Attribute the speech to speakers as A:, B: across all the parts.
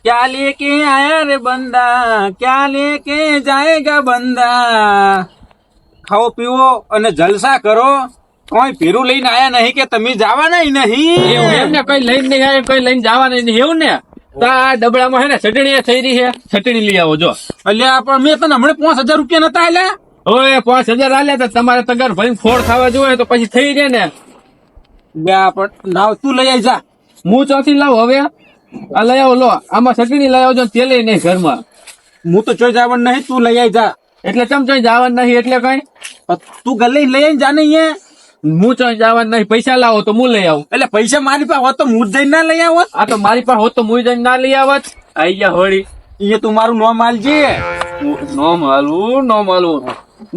A: क्या लेके आया रे बंदा, क्या लेके जाएगा બંદા. ખાઓ પીવો અને જલસા કરો. કોઈ પીરું લઈને આયા નહીં કે તમે જવાના નહીં.
B: એવું એમ ને કઈ લઈને નહીં આવે, કઈ લઈને જવા નહીં એવું ને. તો આ ડબડામાં હે ને ચટણી થઈ રહી છે, ચટણી લઈ આવો જો.
A: અલ્યા પણ મેં તને હમણાં 5000 રૂપિયા નતા આલ્યા.
B: ઓય 5000 આલ્યા તો તમારે તગર ભરીને ફોડ ખાવા જોઈએ તો પછી થઈ રહે ને.
A: બે પણ નાવ તું લઈ આવી જા.
B: હું ચોથી લાવ હવે આ લઈ આવો લો, આમાં ચટણી લઈ આવજો, તેલ નહીં ઘરમાં.
A: હું તો ચોઈ જવાનું નહીં, તું લઈ આવી જા.
B: એટલે ચમ ચોઈ જવાનું નહીં એટલે કઈ
A: તું ગલે લઈ આવીને જા ને અહીંયા.
B: હું ચોઈ જવાનું નહીં, પૈસા લાવો તો હું લઈ આવું.
A: એટલે પૈસા મારી પાસે હોત તો હું જ જઈને ના લઈ આવત.
B: આ તો મારી પાસે હોત તો હું જઈને ના લઈ આવત. આઈ ગયા હોળી
A: અહીંયા તું મારું નામ આલજે.
B: નોમ હાલવું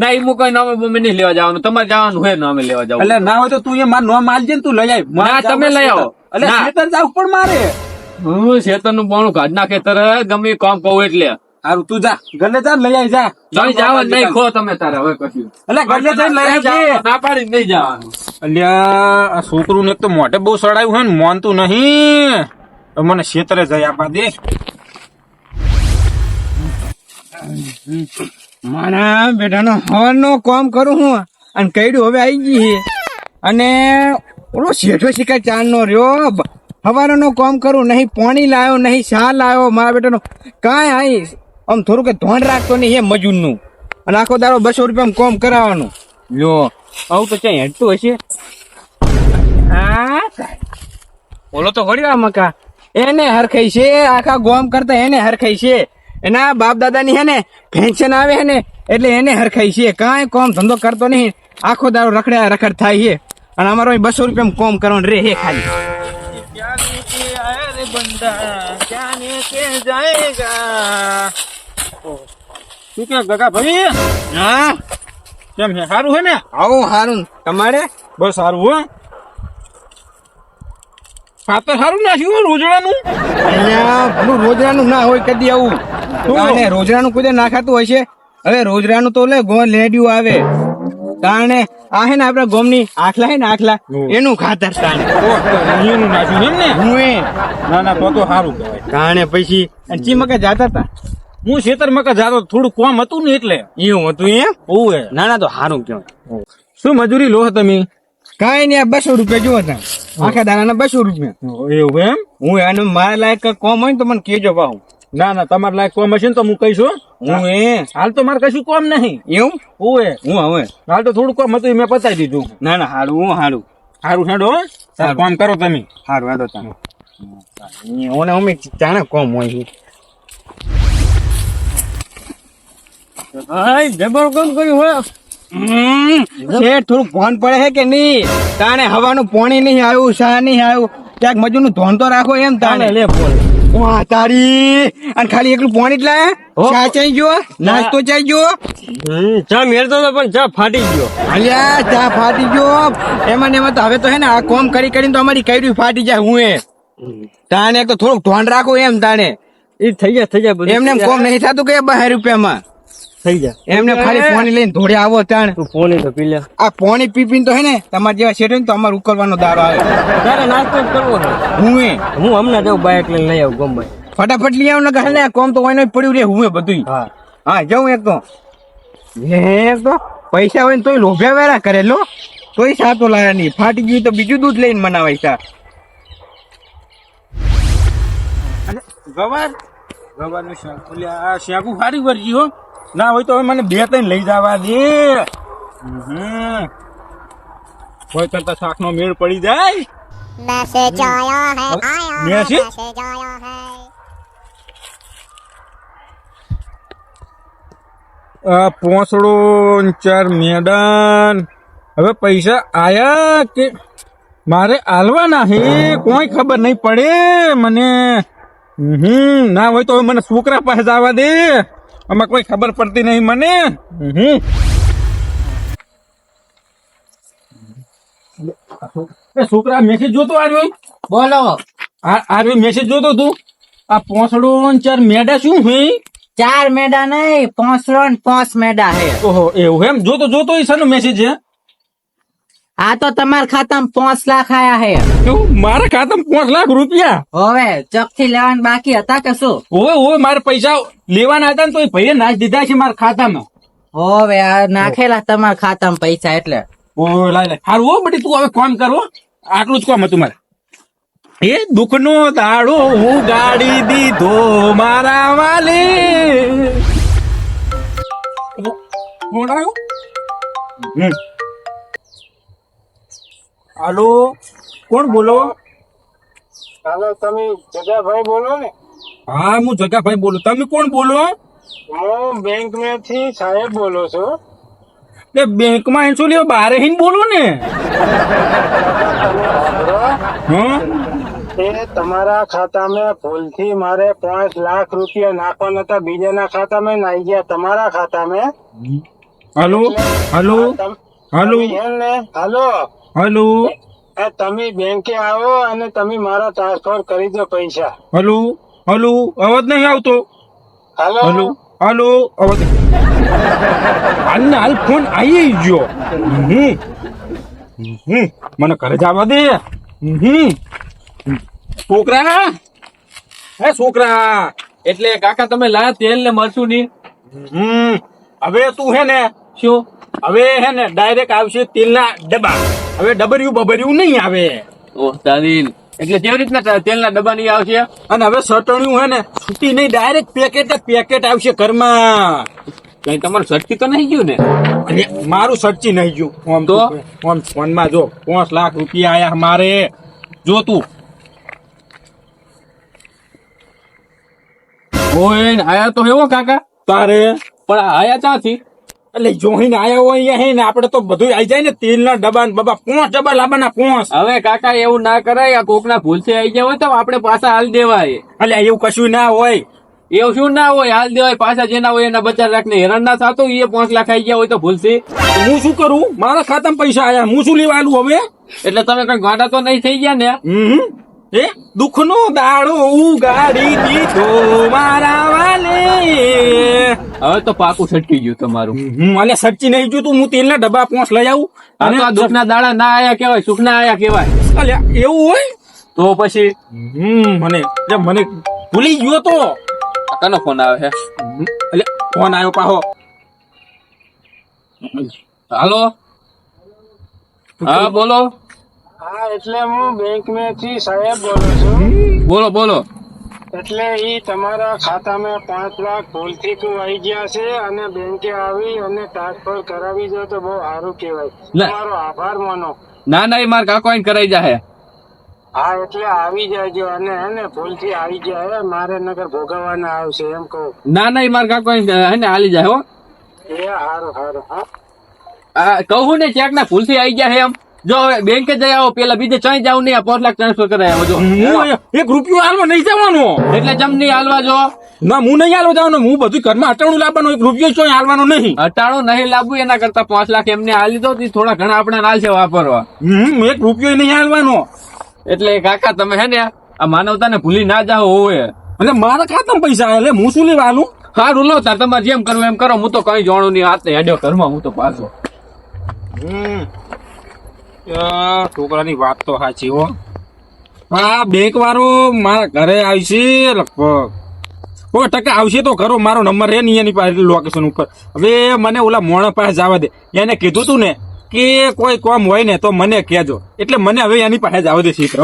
B: ના, એ હું કઈ નામે બોમે નહીં લેવા જવાનું, તમારે જવાનું હોય નામે લેવા જવાનું.
A: એટલે ના હોય તો તું અહીંયા મારું નામ આલજે ને તું લઈ આવી.
B: ના તમે લઈ આવો.
A: એટલે ખેતર જાવ પણ મારે
B: હું શેતર નું પોણું કાઢ ના ખેતર ગમે એ કામ કહું એટલે.
A: હારું તું જા ગલે જા લઈ આવી જા.
B: નહીં જવાનું નહીં, ખો તમે તારે હવે કશું.
A: એટલે ગલે જઈને લઈ આવજે.
B: ના પાડી નહીં જવાનું.
A: અલ્યા આ છોકરું ને એક તો મોઢે બહુ સડાયું હોય ને માનતું નહીં. મને ખેતરે જઈ આપવા દે.
C: મારા બેટાનો હવાનો કામ કરું હું અને કઈડું હવે આવી ગઈ છે અને ઓલો શેઠો શિકાર ચાર નો રહ્યો. હવારનો કામ કરું, નહીં પાણી લાવ્યો, નહીં શા લાવ્યો. મારા બેટાનો કાંઈ આવીશ આમ થોડું કે ધોન રાખતો નહીં એ મજૂરનું, અને આખો દાડો 200 રૂપિયામાં કામ કરાવવાનું. લ્યો આવું તો ક્યાંય હેઠતું હશે. હા બોલો તો ખરી આ મકા એને હરખાઈ છે, આખા ગોમ કરતા એને હરખાઈ છે. એના બાપ દાદાની હે ને પેન્શન આવે હે ને એટલે એને હરખાઈ છે. કાંઈ કોમ ધંધો કરતો નહીં, આખો દાડો રખડ્યા રખડ થાય છે. અને અમારો 200 રૂપિયામાં કોમ કરવાનું રે હે ખાલી.
A: શું કે ગગા ભાઈ?
C: હા
A: કેમ છે? સારું છે ને?
C: આવું સારું. તમારે
A: બસ સારું હો. ખાતર સારું નાખ્યું રોજડાનું.
C: અહીંયા પેલું રોજરાનું ના હોય કદી આવું. તાણે રોજરાનું કોઈ નાખાતું હોય છે. હવે રોજરાનું તો લે ગો લેડિયું આવે તાણે આ હે ને આપડા ગોમની આખલા હે ને આખલા એનું ખાતર તાણે
A: એનું નાખ્યું એમ ને?
C: હું
A: ના ના તો સારું કહેવાય.
C: તાણે પછી ચીમકા જાતા હતા.
A: હું ખેતર મકા જાતો, થોડું કોમ હતું ને એટલે
C: એવું હતું એમ.
A: ઓવે.
C: ના ના તો સારું કહેવાય.
A: શું મજૂરી લો તમે?
C: કાંઈ નહીં, 200 રૂપિયા જોવો તા આખા દાણાના 200 રૂપિયા.
A: એવું એમ?
C: હું અને મારા લાયક કોમ હોય ને તો મને કેજો ભાવ.
A: ના ના તમારે લાયક કોમ હશે ને તો હું કહીશું.
C: હું
A: હાલ તો મારે કશું કોમ નહીં.
C: એવું
A: ઓવે.
C: હું હવે
A: હાલ તો થોડું કોમ હતું મેં પતાવી દીધું.
C: ના ના સારું. હું સારું
A: સારું હેડો કોમ કરો તમે.
C: સારું હેડો તમે. ઓને અમે જાણે કોમ હોય છે.
B: હાય જબર કોમ કર્યું હોય.
C: શેઠ થોડું ફોન પડે છે કે નહીં? તાણે હવાનું પાણી નહીં આવ્યું, શા નહીં આવ્યું, ક્યાંક મજૂરનું ધોન તો રાખો એમ. તાણે
B: લે બોલ.
C: વાહ તારી, અને ખાલી એકલું પાણી જ લાયા? ચા ચાઈ ગયો, નાસ્તો ચાઈ ગયો.
B: ચા મેળતો હતો પણ ચા ફાટી ગયો.
C: અલ્યા ચા ફાટી ગયો. એમાં ને એમાં તો હવે તો હે ને આ કોમ કરી કરીને તો અમારી કઈડી ફાટી જાય. હું તાણે એક તો થોડુંક ધોન રાખો એમ. તાણે
B: એ થઈ જાય બધું.
C: એમને કોમ નહીં થતું કે 2 રૂપિયામાં
B: થઈ જાય.
C: એમને ખાલી પાણી લઈને ધોડે આવો. તાણે
B: તું ફોન તો પી લે.
C: આ પાણી પીપીને તો હે ને તમારા જેવા શેઠ ને તો અમારે ઉકલવાનો દારો આવે.
B: તારે નાસ્તો જ કરવો છે.
C: હું
B: હમણાં જવું બાઇક લઈને લઈ આવું ગમે.
C: ફટાફટ લઈ આવ ને કહે ને કોમ તો હોય પડ્યું રે. હું બધું
B: હા
C: હા જાઉં. એક તો પૈસા હોય ને તોય લોભ્યા વેરા કરેલો તોય સાતો લાયા નહીં. ફાટી ગયું તો બીજું દૂધ લઈને મનાવાય. સા
A: ગવાર ગવારનું શાક. આ શાકું સારી વરજી હો. ના હોય તો હવે મને 2-3 લઈ જવા દે. કોઈ કરતા શાક નો મેળ પડી જાય.
D: मैसेज आया है, आया
A: मैसेज?
D: मैसेज आया है.
A: આ પોસડો 4 મેદાન. હવે પૈસા આયા કે મારે આલવાના હે કોઈ ખબર નહીં પડે મને. ના હોય તો મને છોકરા પાસે જવા દે. આમાં કોઈ ખબર પડતી નહીં મને. છોકરા મેસેજ જોતો આવ્યો.
C: બોલો.
A: આવ્યો મેસેજ જોતો તું. આ પોસડો 4 મેડા શું હે?
E: 4 મેડા નહીં 5 મેડા હે.
A: ઓહો એવું એમ જોતો એ શાનો મેસેજ છે
E: આ તો તમારા ખાતામાં 5 લાખ આયા હે.
A: કેવું મારા ખાતામાં 5 લાખ રૂપિયા
E: હવે ચકથી લેવાનું બાકી હતા કે શું?
A: ઓવે મારે પૈસા લેવાના હતા ને તો એ ભાઈએ નાખ દીધા છે મારા ખાતામાં
E: હવે આ નાખેલા તમારા ખાતામાં પૈસા એટલે.
A: ઓ લાય હારું હો બટી તું હવે કામ કરો આટલું જ કામ હતું મારે એ દુઃખનો દાડો હું ગાડી દીધો મારા વાલે કોણ આવ્યું હાલો કોણ બોલો
C: હાલો, તમે જગાભાઈ બોલો ને?
A: હા હું જગાભાઈ બોલું તમે કોણ બોલો
C: હું બેંક માંથી સાહેબ બોલો છો.
A: એ બેંકમાં એમ શું લેવા બારે હિન બોલો ને હા
C: એ તમારા ખાતામાં ભૂલથી મારે 5 લાખ રૂપિયા નાખવાના હતા, બીજાના ખાતામાં નાઈ ગયા તમારા ખાતામાં.
A: હાલો હાલો હાલો
C: હાલો,
A: હાલો
C: તમે બેંકે આવો અને તમે મારા ટ્રાન્સફર કરી દો પૈસા.
A: હાલો હાલો અવાજ નહીં આવતો
C: હાલો,
A: હાલો હાલો અવાજ હાલ હાલ ફોન આવી ગયો મને ઘરે જવા દે છોકરા હે છોકરા
B: એટલે કાકા તમે લાયા તેલ ને મરચું ની
A: હવે તું હે ને
B: શું
A: હવે હે ને ડાયરેક્ટ આવશે તેલના ડબ્બા હવે ડબરિયું બબરિયું નહીં આવે
B: ઓહ તારી એટલે કેવી રીતના તેલના ડબ્બા નહીં આવશે
A: અને હવે સટણ્યું હે ને છૂટી નહીં ડાયરેક્ટ પેકેટ આવશે ઘરમાં
B: કઈ તમારું સટકી તો નહીં ગયું ને
A: અને મારું સચ્ચી નહીં ગયું આમ
B: તો?
A: આમ ફોનમાં જો 5 લાખ રૂપિયા આયા મારે જો તું
B: ઓય આયા તો એવો કાકા
A: તારે
B: પણ આયા ક્યાંથી
A: એટલે જોઈને આયા હોય અહીંયા હે ને આપણે તો બધું આવી જાય ને તેલના ડબ્બા ને બાબા 5 ડબ્બા લાવવાના 5
B: હવે કાકા એવું ના કરાય આ કોકના ભૂલથી આવી ગયા હોય તો આપણે પાછા હાલ દેવાય
A: એટલે એવું કશું ના હોય
B: એવું શું ના હોય હાલ દેવાય પાછા જેના હોય એના બચાર રાખને હેરાન ના થતું એ 5 લાખ આવી ગયા હોય તો ભૂલથી
A: તો હું શું કરું મારા ખાતામાં પૈસા આયા હું શું લેવા આલું હવે
B: એટલે તમે કઈ ગાંડા તો નહીં થઈ ગયા ને
A: એ દુઃખનો દાડો ઉગાડી દીધો મારા વાલે
B: હવે તો પાકું છટકી ગયું તમારું
A: અલે સચ્ચી નહીં જોતું હું તેલના ડબ્બા 5 લઈ આવું
B: અને આ દુઃખના દાડા ના આયા કેવાય સુખના આયા કેવાય
A: અલ્યા એવું હોય
B: તો પછી
A: મને ભૂલી ગયો તો
B: કાનો ફોન આવે છે
A: એટલે ફોન આવ્યો પાહો
B: હાલો હા બોલો
C: હા, એટલે હું બેંક માંથી સાહેબ બોલું છું.
B: બોલો બોલો
C: એટલે ઈ તમારા ખાતામાં 5 લાખ ભૂલથી આવી ગયા છે અને બેંકે આવી અને ટ્રાન્સફર કરાવી દો તો બહુ સારું કહેવાય.
B: ના.
C: તમારો આભાર માનો.
B: ના ના એ મારા કાકો આઈને કરાઈ જાહે
C: હા, એટલે આવી જાયજો અને હે ને ભૂલથી આવી જાય મારે નગર ભોગવવાના આવશે એમ કહું.
B: ના ના એ મારા કાકો આઈને હાલી જાય હો
C: એ હારું હારું. હા,
B: આ કહું ને ચેક ના ભૂલથી આવી ગયા હે એમ જો હવે બેંકે જઈ આવો પેલા બીજે ચાઈ જાવ નહીં આ 5 લાખ ટ્રાન્સફર કરાય આવો જો
A: હું 1 રૂપિયો હાલવા નહીં જવાનો
B: એટલે જમ નહીં હાલવા જો
A: ના હું નહીં હાલવા જવાનો હું બધું ઘરમાં અટાણું લાવવાનો 1 રૂપિયો ચોય હાલવાનો નહીં
B: અટાણું નહીં લાવવું એના કરતા 5 લાખ એમને હાલી દો તો થોડા ઘણા આપણા નાલ છે વાપરવા
A: 1 રૂપિયો નહીં હાલવાનો
B: એટલે કાકા તમે હે ને આ માનવતાને ભૂલી ના જાઓ હોય
A: એટલે મારા ખાતામાં પૈસા આવે એટલે હું શું લેવા આલું
B: સારું લો તાર તમારે જેમ કરવું એમ કરો હું તો કઈ જાણું નહીં હાથ હેડ્યો ઘરમાં હું તો પાછો
A: છોકરાની વાત તો સાચી હો હા બેંક વાળો મારા ઘરે આવશે લગભગ 100% આવશે તો ખરો મારો નંબર હે ને એની પાસે લોકેશન ઉપર હવે મને ઓલા મોણા પાસે જવા દે એને કીધું તું ને કે કોઈ કામ હોય ને તો મને કહેજો એટલે મને હવે એની પાસે જવા દે સીત્ર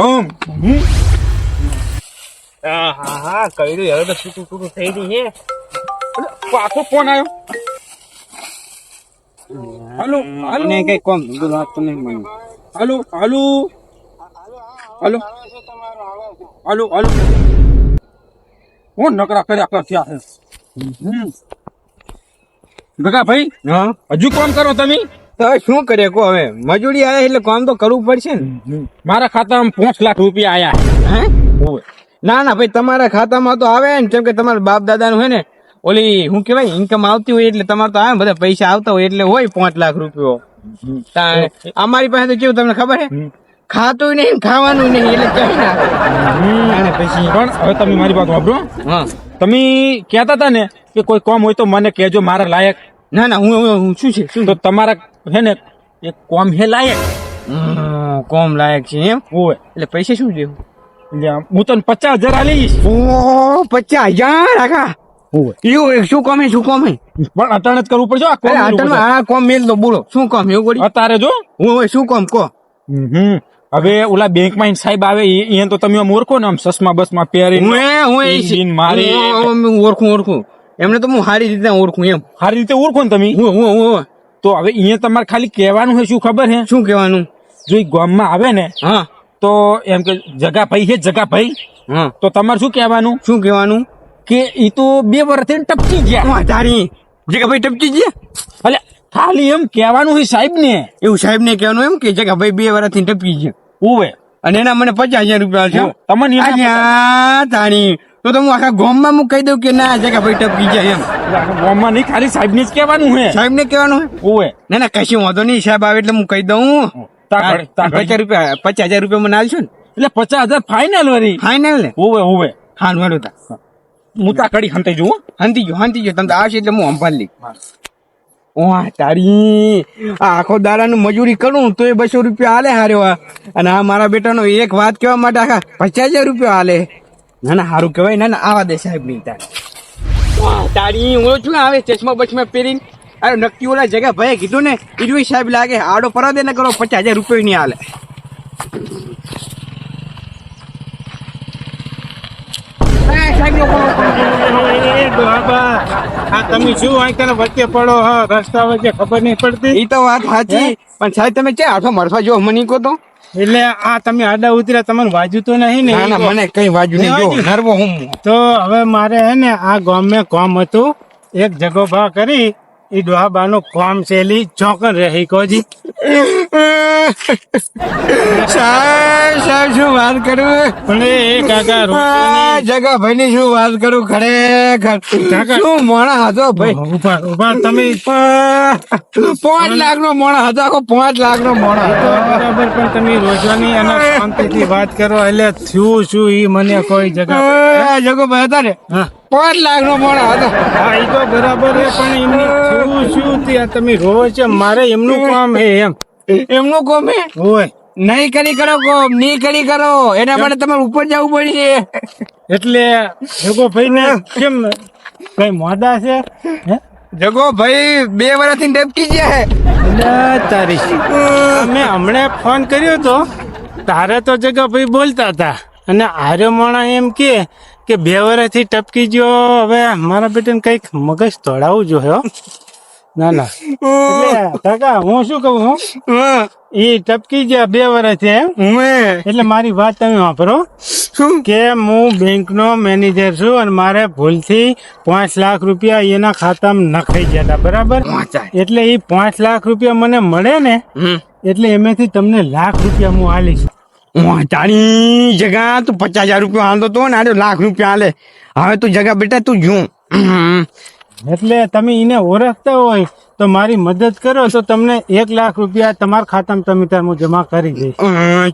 C: હા હા, કર્યું હવે તો છૂટું થઈ ગયું છે.
A: પાછો ફોન આવ્યો હાલો હાલો
C: કઈ કોમ વાત તો નહીં મને.
A: હાલો હાલો હાલો હાલો હાલો હું નકરા કર્યા કરતા છે ગગા ભાઈ
C: હા,
A: હજુ કોમ કરો તમે
C: તો શું કરે કો હવે મજૂરી આવે એટલે કામ તો કરવું પડશે ને.
A: મારા ખાતામાં 5 લાખ રૂપિયા આયા
C: હે? ના ના ભાઈ, તમારા ખાતામાં તો આવે ને કેમ કે તમારા બાપ દાદા નું હે ને ઓલી શું કેવાય ઇન્કમ આવતી હોય એટલે તમારે તો આવે ને બધા પૈસા આવતા હોય એટલે હોય 5 લાખ રૂપિયો. અમારી પાસે તો કેવું તમને ખબર હે ખાતું નહીં ખાવાનું નહીં એટલે કઈ ના પછી
A: પણ હવે તમે મારી વાત વાપરો
C: હા
A: તમે કહેતા હતા ને કે કોઈ કોમ હોય તો મને કહેજો મારા લાયક.
C: ના ના હું શું છે શું
A: તો તમારા હે ને એક કોમ હે લાયક
C: કોમ લાયક છે એમ
A: હોય.
C: એટલે પૈસા શું દેવું?
A: એટલે હું તને 50,000 આલીશ.
C: ઓ 50,000 આખા
A: હોય.
C: એવું શું કોમ હે શું કોમ હે?
A: પણ અટાણે જ કરવું પડશે આ કોમ.
C: આટણમાં આ કોમ મેલ દો બોલો શું કોમ એવું ગોળી?
A: અત્યારે જો
C: હું શું કોમ કહો?
A: હવે ઓલા બેંકમાં સાહેબ આવે એ તો તમે આમ ઓળખો ને આમ સસમા બસમાં પહેરી
C: હું
A: મારી
C: ઓળખું એમને તો હું સારી રીતે ઓળખું એમ.
A: સારી રીતે ઓળખો ને તમે.
C: હું
A: તો હવે અહીંયા તમારે ખાલી કહેવાનું છે શું ખબર હે?
C: શું કહેવાનું?
A: જો એ ગામમાં આવે ને
C: હા
A: તો એમ કે જગાભાઈ છે જગાભાઈ,
C: હા
A: તો તમારે શું કહેવાનું
C: શું કહેવાનું?
A: કે ઈ તો 2 વર્ષથી ટપકી ગયા.
C: તારી જગાભાઈ ટપકી ગયા?
A: એટલે ખાલી એમ કહેવાનું છે સાહેબ ને.
C: એવું સાહેબ ને કહેવાનું એમ કે જગાભાઈ 2 વર્ષથી ટપકી ગયા
A: ઓવે
C: અને એના મને 50,000 રૂપિયા છે.
A: તમને એમ
C: અલ્યા તારી તો હું આખા ગામમાં હું કહી દઉં કે ના જગાભાઈ ટપકી ગયા એમ.
A: ગામમાં નહીં ખાલી સાહેબ ને જ કહેવાનું હે.
C: સાહેબ ને કહેવાનું હે?
A: ઓવે
C: ના ના કશું વાંધો નહીં સાહેબ આવે એટલે હું કહી દઉં. 50,000 રૂપિયા મને આલશો ને?
A: એટલે 50,000 ફાઇનલ વરી.
C: ફાઈનલ ને?
A: ઓવે ઓવે
C: હા વાળું તા
A: હું તા કડી હંતાઈ જઉં.
C: હંતી ગયો તમે આવશે એટલે હું અંભાલ લઈ. ઓહ તારી આ આખો દાડાનું મજૂરી કરું તો એ 200 રૂપિયા હાલે હાર્યો. અને આ મારા બેટાનો એક વાત કહેવા માટે આખા 50,000 રૂપિયા હાલે. ના ના સારું કહેવાય. ના ના આવા દે સાહેબ નહીં તારી ઓળો છું આવે ચશ્મા બચમાં પહેરીને. અરે નક્કી ઓલા જગ્યા ભાઈ કીધું ને ઈડવી સાહેબ લાગે આડો પરા દે ને કરો 50,000 રૂપિયા નહીં હાલે.
F: તમે શું અહીં વચ્ચે પડો હા રસ્તા વચ્ચે ખબર નહીં પડતી.
C: એ તો વાત સાચી પણ સાહેબ તમે છે હાથો મરફા જો મને કહો તો.
F: એટલે આ તમે આડા ઉતર્યા તમને વાજુ તો નહીં ને?
C: ના ના મને કઈ વાજુ નહીં જો નરવો હું.
F: તો હવે મારે હે ને આ ગામમાં કોમ હતું એક જગો ભા કરી એ ડોહાબાનું કોમ છેલી ચોકન રહી કોજી.
C: સાહેબ શું વાત કરું
F: પણ એ કાકા
C: જગા ભાઈ ની શું વાત કરું ખરેખર શું મોણા હતો ભાઈ.
F: ઉભા તમે
C: 5 લાખ નો મોણા હતો આખો 5 લાખ નો મોણા હતો.
F: બરાબર પણ તમે રોજવાની અને શાંતિથી વાત કરો એટલે થયું શું ઈ મને કોઈ જગા
C: જગો ભાઈ હતા ને
F: હા
C: 5 લાખ નો મોણા હતો.
F: હા એ તો બરાબર છે પણ એમની શું ત્યાં તમે રોવો છો? મારે એમનું કામ હે એમ.
C: એમનું કોમ હે
F: હોય
C: નહીં કરી કરો કોમ નહીં કરી કરો એના માટે તમારે ઉપર જવું પડશે.
F: એટલે જગો ભાઈ ને કેમ કઈ મોડા છે હે?
C: જગો ભાઈ 2 વર્ષથી ડબકી ગયા
F: એટલે તારી મેં હમણાં ફોન કર્યો તો તારે તો જગા ભાઈ બોલતા હતા અને આર્યો માણા એમ કે 2 વર્ષથી ટપકી ગયો. હવે મારા બેટાને કઈક મગજ તોડાવવું જોઈએ હો. ના ના એટલે કાકા હું શું કહું હું એ ટપકી ગયા 2 વર્ષથી એમ. એટલે મારી વાત તમે વાપરો કે હું બેંક નો મેનેજર છું અને મારે ભૂલથી 5 લાખ રૂપિયા એના ખાતામાં નખાઈ ગયા હતા બરાબર. એટલે એ 5 લાખ રૂપિયા મને મળે ને એટલે એમાંથી તમને લાખ રૂપિયા હું આલીશ.
C: તારી જગા તું 50,000 રૂપિયા હાલતો તો ને આડે લાખ રૂપિયા હાલે. હવે તું જગા બેટા તું જો
F: એટલે તમે એને ઓળખતા હોય તો મારી મદદ કરો તો તમને 1 લાખ રૂપિયા તમારા ખાતામાં તમે તાર હું જમા કરી દઈશ.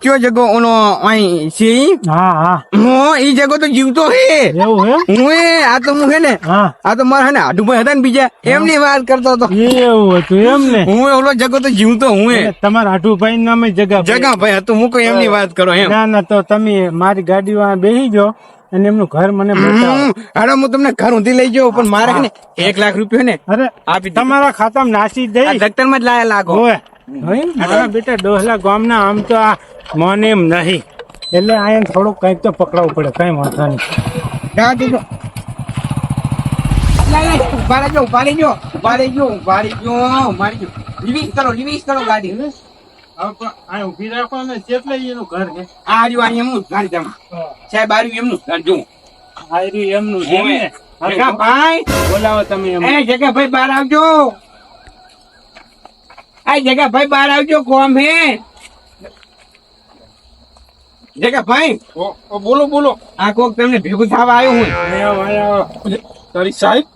C: કયો જગો ઓનો અહીં છે ઈ?
F: હા હા
C: હું ઈ જગો તો જીવતો હે.
F: એવું હે?
C: હું આ તો હું હે ને
F: હા
C: આ તો મારા હે ને આડુભાઈ હતા ને બીજા એમની વાત કરતો હતો.
F: એવું હતું એમ ને?
C: હું ઓલો જગો તો જીવતો હું હે.
F: તમારા આઠુભાઈ નામે જગા
C: જગાભાઈ હતું હું કોઈ એમની વાત કરો એમ.
F: ના ના તો તમે મારી ગાડીમાં બેસી જાઓ અને એમનું ઘર મને બતાવો.
C: હાડો હું તમને ઘર ઊંધી લઈ જાઉં પણ મારે હે ને 1 લાખ રૂપિયા ને
F: અરે
C: આપી દે.
F: તમારા ખાતામાં નાસી
C: આ
F: જઈ
C: દફતર માં જ લાયા લાગો.
F: હોય મારા બેટા ડોહલા ગામના આમ તો આ મને એમ નહીં એટલે આયા થોડુંક કઈક તો પકડાવવું પડે કઈ વાંધો નહીં.
C: જા દીધો. ઉભા રહેજો ઉભા રહેજો ઉભા રહેજો ઉભા રહેજો મારી જો લિવીસ કરો ગાડી.
F: હવે પણ આ ઊભી રાખો ને કેટલે એનું ઘર છે?
C: આ રહ્યું આ એમનું ગાડી તમે સાહેબ આ રહ્યું એમનું ગાડી જો
F: આ રહ્યું એમનું છે ને? હવે
C: જગા ભાઈ
F: બોલાવો તમે એમ.
C: એ જગા ભાઈ બહાર આવજો. આ જગા ભાઈ બહાર આવજો કોમ હે. જગા ભાઈ
A: બોલો બોલો.
C: આ કોક તમને ભેગું થવા આવ્યો હું.
A: તારી સાહેબ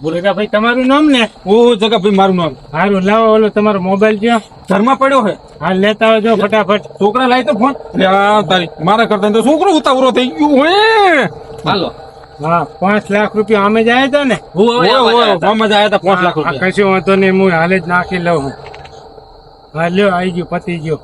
F: બોલેગા ભાઈ તમારું નામ ને?
A: ઓ જગાભાઈ મારું નામ.
F: સારું લાવો ઓલો તમારો મોબાઈલ છે
A: ઘરમાં પડ્યો હે.
F: હા લેતા આવજો ફટાફટ.
A: છોકરા લાવી તો ફોન તારી મારા કરતા તો છોકરો ઉતાવળો થઈ ગયો હે.
B: હાલો
F: હા 5 લાખ રૂપિયા અમે જાય તો ને
B: હું હવે આવવા
A: ઓય,
B: ગયા હતા.
A: મજા આયા તા 5 લાખ
F: આ
A: રૂપિયા
F: કશું વાંધો નહીં હું હાલે જ નાખી લઉં હું હા લ્યો આવી ગયું પતી ગયું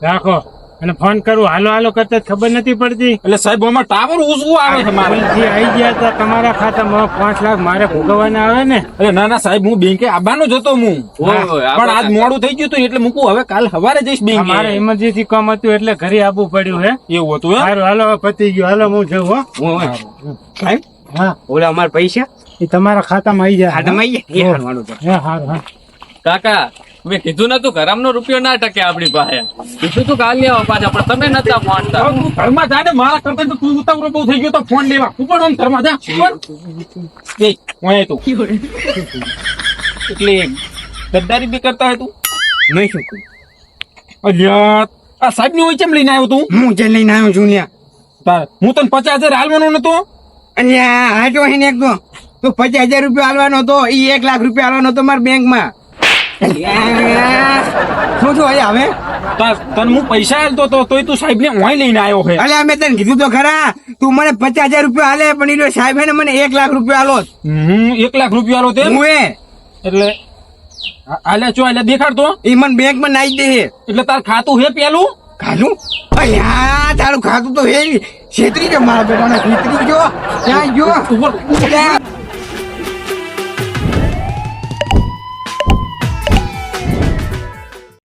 F: રાખો અને ફોન કરું હાલો હાલો કરતા જ ખબર નથી પડતી
A: એટલે સાહેબ આમાં ટાવર ઊંચું આવે છે મારે
F: ભૂલથી આવી ગયા હતા તમારા ખાતામાં 5 લાખ મારે ભોગવવાના આવે ને
A: અરે ના ના સાહેબ હું બેંકે આવવાનો જ હતો હું
B: ઓય, ઓય,
A: પણ આજ
B: આપણે-
A: મોડું થઈ ગયું હતું એટલે મૂકું હવે કાલ સવારે જઈશ બેંકે
F: મારે ઇમરજન્સી કામ હતું એટલે ઘરે આવવું પડ્યું હે
A: એવું હતું એમ?
F: સારું હાલો હવે પતી ગયું હાલો હું જઉં હો
B: ઓય,
C: સાહેબ
F: હા
C: ઓલા અમારા પૈસા
F: એ તમારા ખાતામાં આવી જાય
C: ખાતામાં આવી ગયા? એ હારવાનું તો.
F: હા હારું હા
B: કાકા મેં કીધું નતું ઘરામનો રૂપિયો ના ટકે આપણી પાસે કીધું તું કાલ લેવા પાછા પણ તમે નતા માનતા
A: હવે તું ઘરમાં જા ને મારા કરતા તો તું ઉતાવળો બહુ થઈ ગયો તો ફોન લેવા ઉપર આમ ઘરમાં જા ઉપર. એ ઓય તું એટલે ગદ્દારી બી કરતા હોય તું
C: નહીં શું કરું?
A: અલ્યા આ સાહેબ ની હોય કેમ લઈને આવ્યો તું
C: હું જે લઈને આવ્યો છું ન્યા.
A: હું તને 50,000 હાલવાનો નતો
C: અને આ જો એને એક તો 50,000 રૂપિયા આલવાનો હતો ઈ 1 લાખ રૂપિયા આલવાનો હતો મારા બેંકમાં. શું છું હવે
A: તને હું પૈસા હાલતો તો તોય તું સાહેબ ને ઓય લઈને આવ્યો છે
C: અલે અમે તને કીધું તો ખરા તું મને 50,000 રૂપિયા હાલે પણ ઈ સાહેબ હે ને મને 1 લાખ રૂપિયા આલો જ.
A: 1 લાખ રૂપિયા આલો તે
C: હું
A: એટલે આલે ચો આલે દેખાડતો
C: ઈ મને બેંકમાં નાઈ દે છે.
A: એટલે તાર ખાતું હે પેલું
C: ખાધું અલ્યા તારું ખાતું તો હે છેતરી જો મારા બેટાને છેતરી જો ત્યાં જો
A: ઉપર
C: ત્યાં